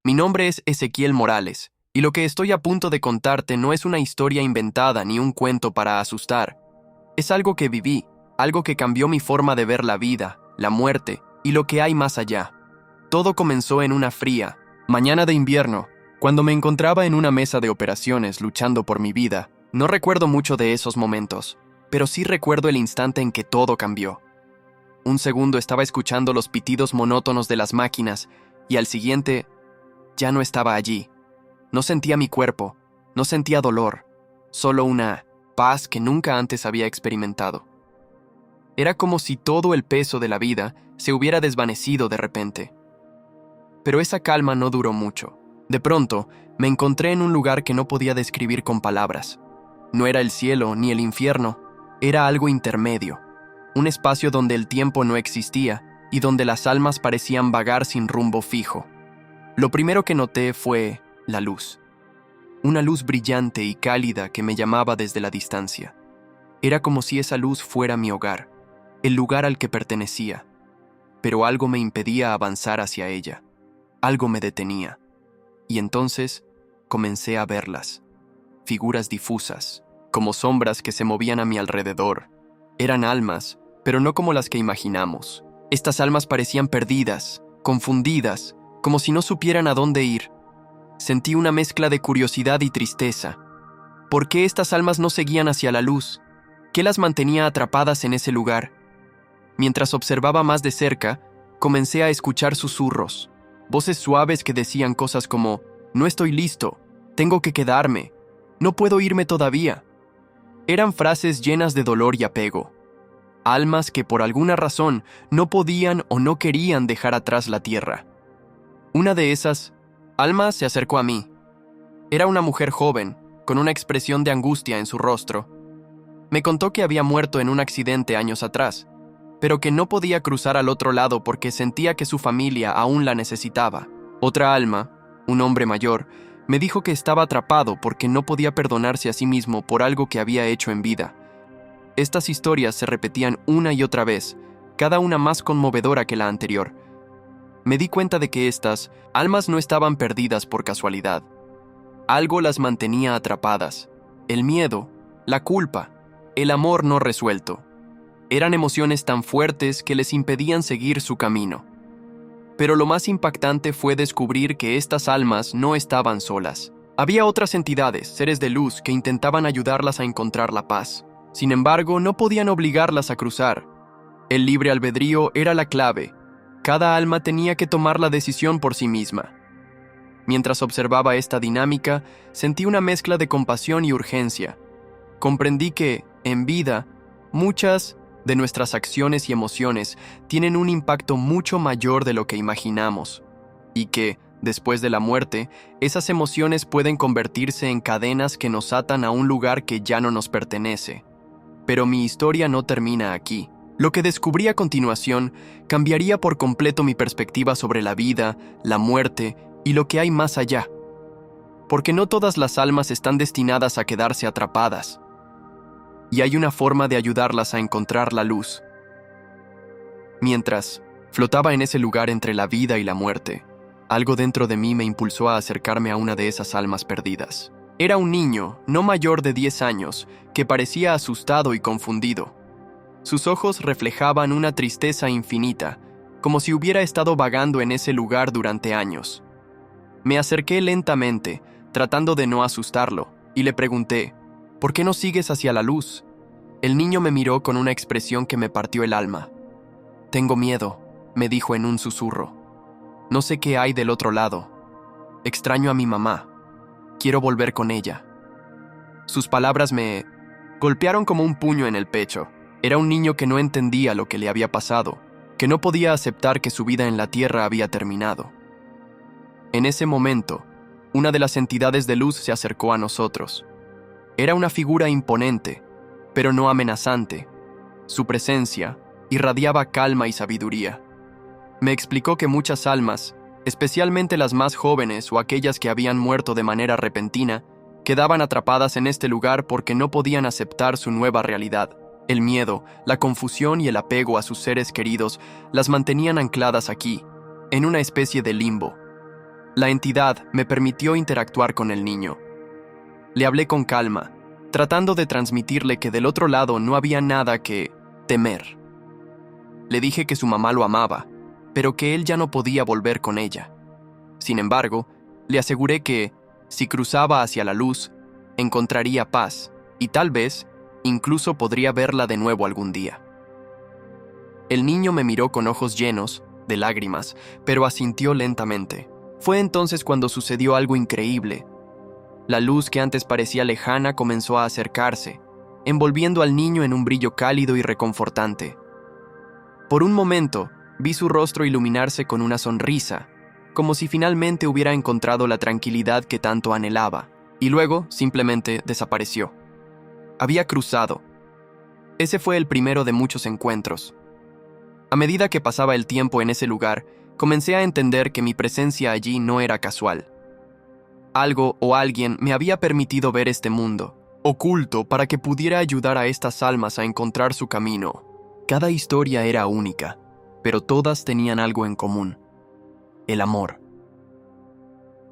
Mi nombre es Ezequiel Morales, y lo que estoy a punto de contarte no es una historia inventada ni un cuento para asustar. Es algo que viví, algo que cambió mi forma de ver la vida, la muerte y lo que hay más allá. Todo comenzó en una fría mañana de invierno, cuando me encontraba en una mesa de operaciones luchando por mi vida. No recuerdo mucho de esos momentos, pero sí recuerdo el instante en que todo cambió. Un segundo estaba escuchando los pitidos monótonos de las máquinas y al siguiente ya no estaba allí. No sentía mi cuerpo, no sentía dolor, solo una paz que nunca antes había experimentado. Era como si todo el peso de la vida se hubiera desvanecido de repente. Pero esa calma no duró mucho. De pronto, me encontré en un lugar que no podía describir con palabras. No era el cielo ni el infierno, era algo intermedio. Un espacio donde el tiempo no existía y donde las almas parecían vagar sin rumbo fijo. Lo primero que noté fue la luz. Una luz brillante y cálida que me llamaba desde la distancia. Era como si esa luz fuera mi hogar, el lugar al que pertenecía. Pero algo me impedía avanzar hacia ella. Algo me detenía. Y entonces comencé a verlas. Figuras difusas, como sombras que se movían a mi alrededor. Eran almas, pero no como las que imaginamos. Estas almas parecían perdidas, confundidas, como si no supieran a dónde ir. Sentí una mezcla de curiosidad y tristeza. ¿Por qué estas almas no seguían hacia la luz? ¿Qué las mantenía atrapadas en ese lugar? Mientras observaba más de cerca, comencé a escuchar susurros, voces suaves que decían cosas como: «No estoy listo, tengo que quedarme, no puedo irme todavía». Eran frases llenas de dolor y apego. Almas que por alguna razón no podían o no querían dejar atrás la tierra. Una de esas almas se acercó a mí. Era una mujer joven, con una expresión de angustia en su rostro. Me contó que había muerto en un accidente años atrás, pero que no podía cruzar al otro lado porque sentía que su familia aún la necesitaba. Otra alma, un hombre mayor, me dijo que estaba atrapado porque no podía perdonarse a sí mismo por algo que había hecho en vida. Estas historias se repetían una y otra vez, cada una más conmovedora que la anterior. Me di cuenta de que estas almas no estaban perdidas por casualidad. Algo las mantenía atrapadas. El miedo, la culpa, el amor no resuelto. Eran emociones tan fuertes que les impedían seguir su camino. Pero lo más impactante fue descubrir que estas almas no estaban solas. Había otras entidades, seres de luz, que intentaban ayudarlas a encontrar la paz. Sin embargo, no podían obligarlas a cruzar. El libre albedrío era la clave. Cada alma tenía que tomar la decisión por sí misma. Mientras observaba esta dinámica, sentí una mezcla de compasión y urgencia. Comprendí que, en vida, muchas de nuestras acciones y emociones tienen un impacto mucho mayor de lo que imaginamos, y que, después de la muerte, esas emociones pueden convertirse en cadenas que nos atan a un lugar que ya no nos pertenece. Pero mi historia no termina aquí. Lo que descubrí a continuación cambiaría por completo mi perspectiva sobre la vida, la muerte y lo que hay más allá. Porque no todas las almas están destinadas a quedarse atrapadas. Y hay una forma de ayudarlas a encontrar la luz. Mientras flotaba en ese lugar entre la vida y la muerte, algo dentro de mí me impulsó a acercarme a una de esas almas perdidas. Era un niño, no mayor de 10 años, que parecía asustado y confundido. Sus ojos reflejaban una tristeza infinita, como si hubiera estado vagando en ese lugar durante años. Me acerqué lentamente, tratando de no asustarlo, y le pregunté: «¿Por qué no sigues hacia la luz?». El niño me miró con una expresión que me partió el alma. «Tengo miedo», me dijo en un susurro. «No sé qué hay del otro lado. Extraño a mi mamá. Quiero volver con ella». Sus palabras me golpearon como un puño en el pecho. Era un niño que no entendía lo que le había pasado, que no podía aceptar que su vida en la tierra había terminado. En ese momento, una de las entidades de luz se acercó a nosotros. Era una figura imponente, pero no amenazante. Su presencia irradiaba calma y sabiduría. Me explicó que muchas almas, especialmente las más jóvenes o aquellas que habían muerto de manera repentina, quedaban atrapadas en este lugar porque no podían aceptar su nueva realidad. El miedo, la confusión y el apego a sus seres queridos las mantenían ancladas aquí, en una especie de limbo. La entidad me permitió interactuar con el niño. Le hablé con calma, tratando de transmitirle que del otro lado no había nada que temer. Le dije que su mamá lo amaba, pero que él ya no podía volver con ella. Sin embargo, le aseguré que, si cruzaba hacia la luz, encontraría paz y tal vez, incluso podría verla de nuevo algún día. El niño me miró con ojos llenos de lágrimas, pero asintió lentamente. Fue entonces cuando sucedió algo increíble. La luz que antes parecía lejana comenzó a acercarse, envolviendo al niño en un brillo cálido y reconfortante. Por un momento, vi su rostro iluminarse con una sonrisa, como si finalmente hubiera encontrado la tranquilidad que tanto anhelaba, y luego simplemente desapareció. Había cruzado. Ese fue el primero de muchos encuentros. A medida que pasaba el tiempo en ese lugar, comencé a entender que mi presencia allí no era casual. Algo o alguien me había permitido ver este mundo, oculto, para que pudiera ayudar a estas almas a encontrar su camino. Cada historia era única, pero todas tenían algo en común: el amor.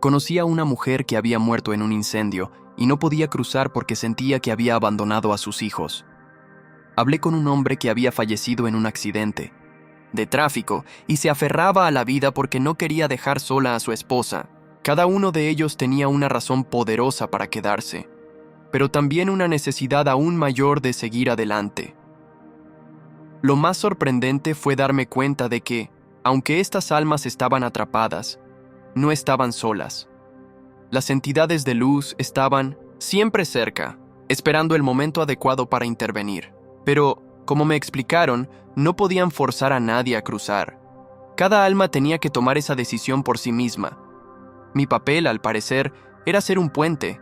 Conocí a una mujer que había muerto en un incendio y no podía cruzar porque sentía que había abandonado a sus hijos. Hablé con un hombre que había fallecido en un accidente de tráfico y se aferraba a la vida porque no quería dejar sola a su esposa. Cada uno de ellos tenía una razón poderosa para quedarse, pero también una necesidad aún mayor de seguir adelante. Lo más sorprendente fue darme cuenta de que, aunque estas almas estaban atrapadas, no estaban solas. Las entidades de luz estaban siempre cerca, esperando el momento adecuado para intervenir. Pero, como me explicaron, no podían forzar a nadie a cruzar. Cada alma tenía que tomar esa decisión por sí misma. Mi papel, al parecer, era ser un puente,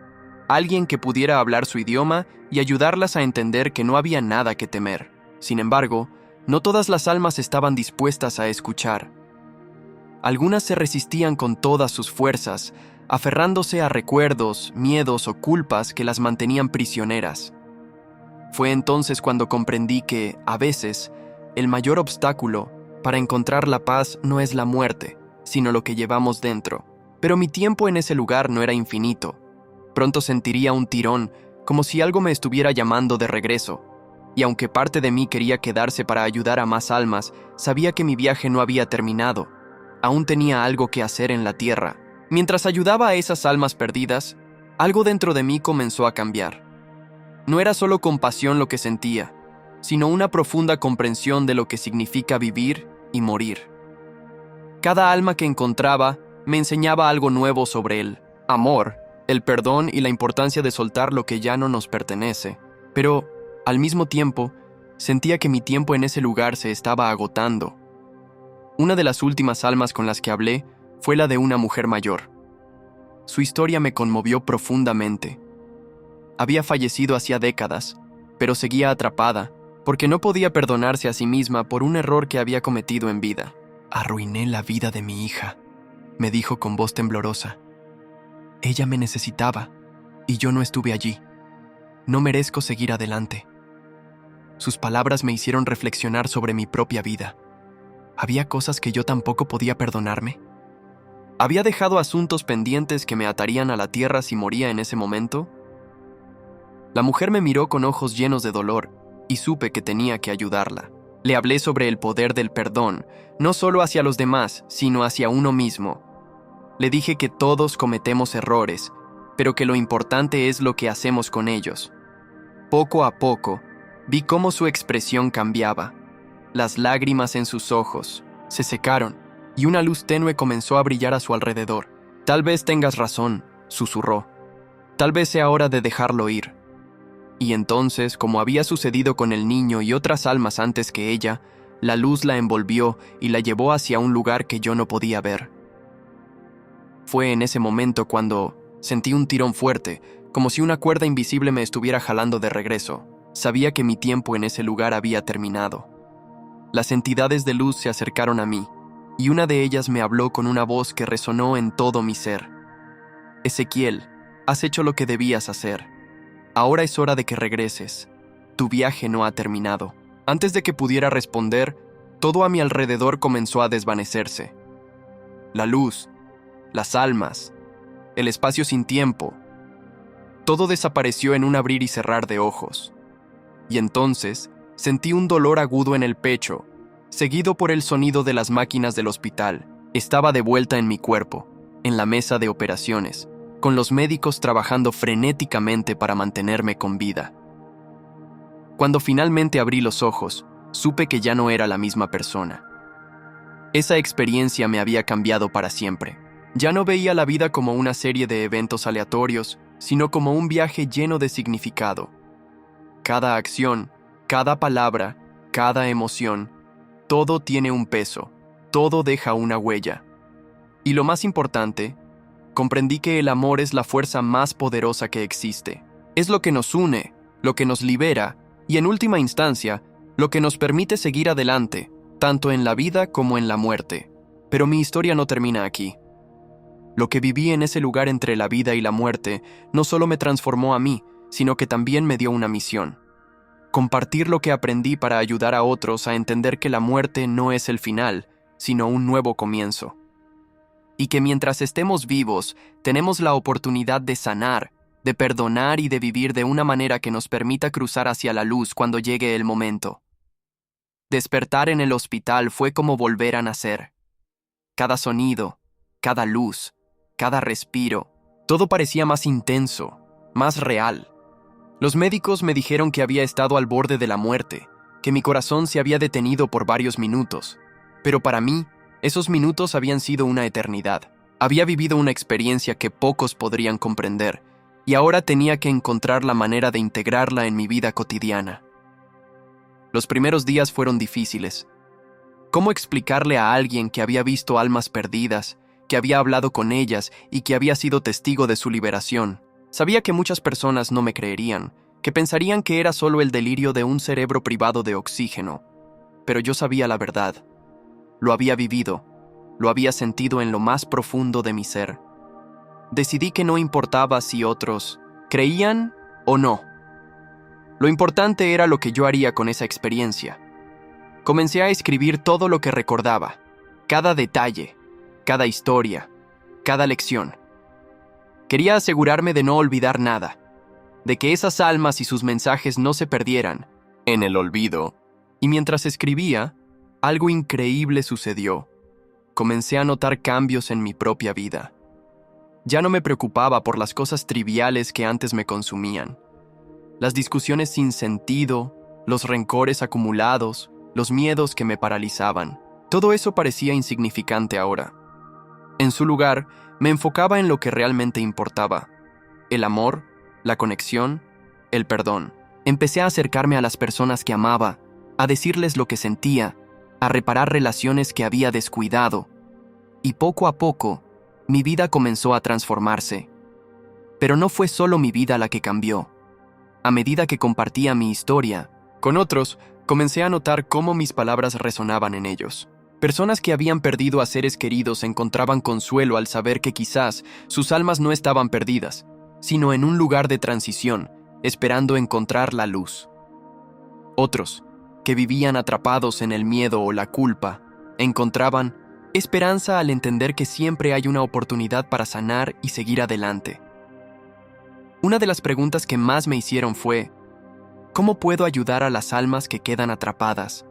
alguien que pudiera hablar su idioma y ayudarlas a entender que no había nada que temer. Sin embargo, no todas las almas estaban dispuestas a escuchar. Algunas se resistían con todas sus fuerzas, aferrándose a recuerdos, miedos o culpas que las mantenían prisioneras. Fue entonces cuando comprendí que, a veces, el mayor obstáculo para encontrar la paz no es la muerte, sino lo que llevamos dentro. Pero mi tiempo en ese lugar no era infinito. Pronto sentiría un tirón, como si algo me estuviera llamando de regreso. Y aunque parte de mí quería quedarse para ayudar a más almas, sabía que mi viaje no había terminado. Aún tenía algo que hacer en la tierra. Mientras ayudaba a esas almas perdidas, algo dentro de mí comenzó a cambiar. No era solo compasión lo que sentía, sino una profunda comprensión de lo que significa vivir y morir. Cada alma que encontraba me enseñaba algo nuevo sobre el amor, el perdón y la importancia de soltar lo que ya no nos pertenece. Pero, al mismo tiempo, sentía que mi tiempo en ese lugar se estaba agotando. Una de las últimas almas con las que hablé fue la de una mujer mayor. Su historia me conmovió profundamente. Había fallecido hacía décadas, pero seguía atrapada, porque no podía perdonarse a sí misma por un error que había cometido en vida. «Arruiné la vida de mi hija», me dijo con voz temblorosa. «Ella me necesitaba, y yo no estuve allí. No merezco seguir adelante». Sus palabras me hicieron reflexionar sobre mi propia vida. ¿Había cosas que yo tampoco podía perdonarme? ¿Había dejado asuntos pendientes que me atarían a la tierra si moría en ese momento? La mujer me miró con ojos llenos de dolor y supe que tenía que ayudarla. Le hablé sobre el poder del perdón, no solo hacia los demás, sino hacia uno mismo. Le dije que todos cometemos errores, pero que lo importante es lo que hacemos con ellos. Poco a poco, vi cómo su expresión cambiaba. Las lágrimas en sus ojos se secaron y una luz tenue comenzó a brillar a su alrededor. «Tal vez tengas razón», susurró. «Tal vez sea hora de dejarlo ir». Y entonces, como había sucedido con el niño y otras almas antes que ella, la luz la envolvió y la llevó hacia un lugar que yo no podía ver. Fue en ese momento cuando sentí un tirón fuerte, como si una cuerda invisible me estuviera jalando de regreso. Sabía que mi tiempo en ese lugar había terminado. Las entidades de luz se acercaron a mí, y una de ellas me habló con una voz que resonó en todo mi ser. «Ezequiel, has hecho lo que debías hacer. Ahora es hora de que regreses. Tu viaje no ha terminado». Antes de que pudiera responder, todo a mi alrededor comenzó a desvanecerse. La luz, las almas, el espacio sin tiempo. Todo desapareció en un abrir y cerrar de ojos. Y entonces sentí un dolor agudo en el pecho, seguido por el sonido de las máquinas del hospital. Estaba de vuelta en mi cuerpo, en la mesa de operaciones, con los médicos trabajando frenéticamente para mantenerme con vida. Cuando finalmente abrí los ojos, supe que ya no era la misma persona. Esa experiencia me había cambiado para siempre. Ya no veía la vida como una serie de eventos aleatorios, sino como un viaje lleno de significado. Cada acción, cada palabra, cada emoción, todo tiene un peso, todo deja una huella. Y lo más importante, comprendí que el amor es la fuerza más poderosa que existe. Es lo que nos une, lo que nos libera y, en última instancia, lo que nos permite seguir adelante, tanto en la vida como en la muerte. Pero mi historia no termina aquí. Lo que viví en ese lugar entre la vida y la muerte no solo me transformó a mí, sino que también me dio una misión. Compartir lo que aprendí para ayudar a otros a entender que la muerte no es el final, sino un nuevo comienzo. Y que mientras estemos vivos, tenemos la oportunidad de sanar, de perdonar y de vivir de una manera que nos permita cruzar hacia la luz cuando llegue el momento. Despertar en el hospital fue como volver a nacer. Cada sonido, cada luz, cada respiro, todo parecía más intenso, más real. Los médicos me dijeron que había estado al borde de la muerte, que mi corazón se había detenido por varios minutos, pero para mí, esos minutos habían sido una eternidad. Había vivido una experiencia que pocos podrían comprender, y ahora tenía que encontrar la manera de integrarla en mi vida cotidiana. Los primeros días fueron difíciles. ¿Cómo explicarle a alguien que había visto almas perdidas, que había hablado con ellas y que había sido testigo de su liberación? Sabía que muchas personas no me creerían, que pensarían que era solo el delirio de un cerebro privado de oxígeno. Pero yo sabía la verdad. Lo había vivido, lo había sentido en lo más profundo de mi ser. Decidí que no importaba si otros creían o no. Lo importante era lo que yo haría con esa experiencia. Comencé a escribir todo lo que recordaba, cada detalle, cada historia, cada lección. Quería asegurarme de no olvidar nada, de que esas almas y sus mensajes no se perdieran en el olvido. Y mientras escribía, algo increíble sucedió. Comencé a notar cambios en mi propia vida. Ya no me preocupaba por las cosas triviales que antes me consumían. Las discusiones sin sentido, los rencores acumulados, los miedos que me paralizaban. Todo eso parecía insignificante ahora. En su lugar, me enfocaba en lo que realmente importaba: el amor, la conexión, el perdón. Empecé a acercarme a las personas que amaba, a decirles lo que sentía, a reparar relaciones que había descuidado. Y poco a poco, mi vida comenzó a transformarse. Pero no fue solo mi vida la que cambió. A medida que compartía mi historia con otros, comencé a notar cómo mis palabras resonaban en ellos. Personas que habían perdido a seres queridos encontraban consuelo al saber que quizás sus almas no estaban perdidas, sino en un lugar de transición, esperando encontrar la luz. Otros, que vivían atrapados en el miedo o la culpa, encontraban esperanza al entender que siempre hay una oportunidad para sanar y seguir adelante. Una de las preguntas que más me hicieron fue: ¿cómo puedo ayudar a las almas que quedan atrapadas?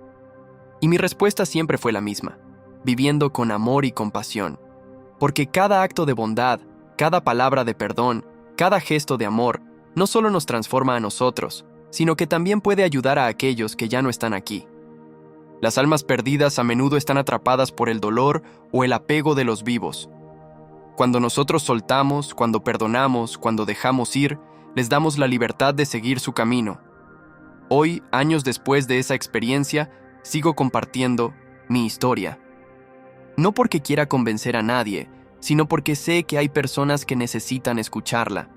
Y mi respuesta siempre fue la misma: viviendo con amor y compasión. Porque cada acto de bondad, cada palabra de perdón, cada gesto de amor, no solo nos transforma a nosotros, sino que también puede ayudar a aquellos que ya no están aquí. Las almas perdidas a menudo están atrapadas por el dolor o el apego de los vivos. Cuando nosotros soltamos, cuando perdonamos, cuando dejamos ir, les damos la libertad de seguir su camino. Hoy, años después de esa experiencia, sigo compartiendo mi historia. No porque quiera convencer a nadie, sino porque sé que hay personas que necesitan escucharla.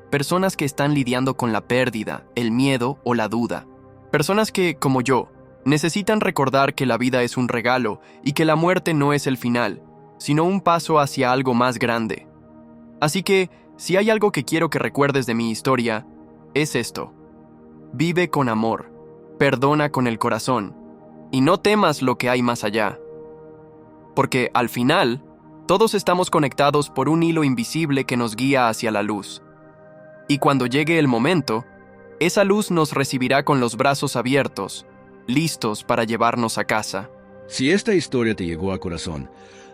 Personas que están lidiando con la pérdida, el miedo o la duda. Personas que, como yo, necesitan recordar que la vida es un regalo y que la muerte no es el final, sino un paso hacia algo más grande. Así que, si hay algo que quiero que recuerdes de mi historia, es esto: vive con amor, perdona con el corazón, y no temas lo que hay más allá. Porque, al final, Todos estamos conectados por un hilo invisible que nos guía hacia la luz. Y cuando llegue el momento, esa luz nos recibirá con los brazos abiertos, listos para llevarnos a casa. Si esta historia te llegó a corazón,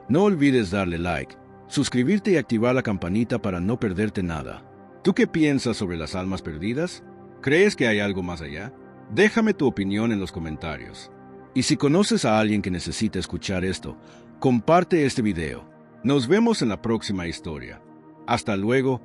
no olvides darle like, suscribirte y activar la campanita para no perderte nada. ¿Tú qué piensas sobre las almas perdidas? ¿Crees que hay algo más allá? Déjame tu opinión en los comentarios. Y si conoces a alguien que necesita escuchar esto, comparte este video. Nos vemos en la próxima historia. Hasta luego.